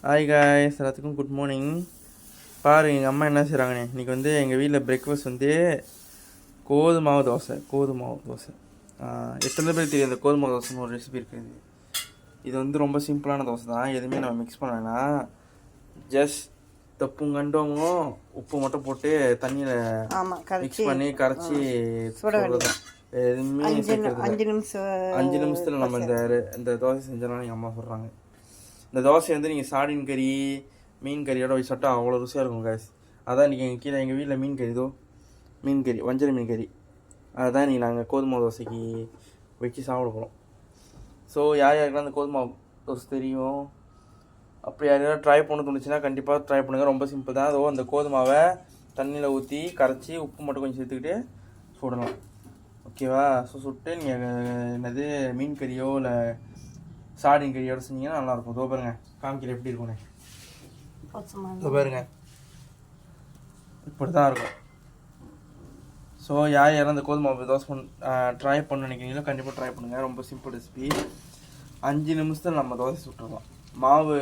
Hi guys, எல்லாத்துக்கும் good morning. பாருங்கள் எங்கள் அம்மா என்ன செய்கிறாங்கண்ணே. இன்றைக்கி வந்து எங்கள் வீட்டில் பிரேக்ஃபாஸ்ட் வந்து கோதுமாவு தோசை. எத்தனை பேர் தெரியும் இந்த கோதுமாவு தோசைன்னு ஒரு ரெசிபி இருக்குது. இது வந்து ரொம்ப சிம்பிளான தோசை தான். எதுவுமே நம்ம மிக்ஸ் பண்ணலைன்னா ஜஸ்ட் தப்பும் கண்டோமும் உப்பு மட்டும் போட்டு தண்ணியில் மிக்ஸ் பண்ணி கரைச்சி தான். எதுவுமே 5 நிமிஷத்தில் நம்ம இந்த தோசை செஞ்சோம்னா எங்கள் அம்மா சொல்கிறாங்க. இந்த தோசை வந்து நீங்கள் சாடின் கறி மீன் கறியோட வச்சு சாப்பிட்டா அவ்வளோ ருசியாக இருக்கும் காய்ஸ். அதான் இன்றைக்கி எங்கள் கீழே எங்கள் வீட்டில் மீன் கறி வஞ்சர மீன் கறி அதுதான் இன்றைக்கி நாங்கள் கோதுமை தோசைக்கு வச்சு சாப்பிட போகிறோம். ஸோ யாருக்கெல்லாம் அந்த கோதுமை தோசை தெரியும், அப்படி யாரையாவது ட்ரை பண்ண தோணுச்சுன்னா கண்டிப்பாக ட்ரை பண்ணுங்கள். ரொம்ப சிம்பிள் தான். அதோ அந்த கோதுமாவை தண்ணியில் ஊற்றி கரைச்சி உப்பு மட்டும் கொஞ்சம் சேர்த்துக்கிட்டு சுடலாம். ஓகேவா? ஸோ சுட்டு நீங்கள் மீன் கறியோ இல்லை சாடின் கறியோட செஞ்சீங்கன்னா நல்லாயிருக்கும். இதோ பாருங்க காமிக்கிற எப்படி இருக்கும்ண்ணே. இதோ பாருங்க இப்படி தான் இருக்கும். ஸோ யாரும் அந்த கோதுமை தோசை ட்ரை பண்ண நினைக்கிறீங்களோ கண்டிப்பாக ட்ரை பண்ணுங்கள். ரொம்ப சிம்பிள் ரெசிபி. 5 நிமிஷத்தில் நம்ம தோசை சுட்டுடலாம். மாவு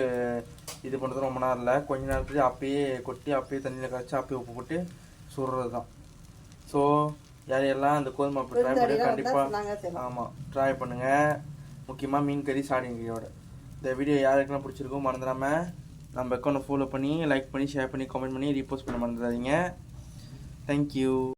இது பண்ணுறது ரொம்ப நேரம் இல்லை, கொஞ்ச நேரத்துலேயே அப்பயே கொட்டி அப்பயே தண்ணியில் கரைச்சி அப்பயே உப்பு போட்டு சுடுறது தான். ஸோ யாரையெல்லாம் அந்த கோதுமை ட்ரை பண்ணி கண்டிப்பாக ட்ரை பண்ணுங்கள். முக்கியமாக மீன் கறி சாடின் கறியோட. இந்த வீடியோ யாருக்கெல்லாம் பிடிச்சிருக்கோ மறந்துடாமல் நம்ம அக்கௌண்ட்டை ஃபாலோ பண்ணி லைக் பண்ணி ஷேர் பண்ணி கமெண்ட் பண்ணி ரீபோஸ்ட் பண்ண மறந்துடாதீங்க. தேங்க்யூ.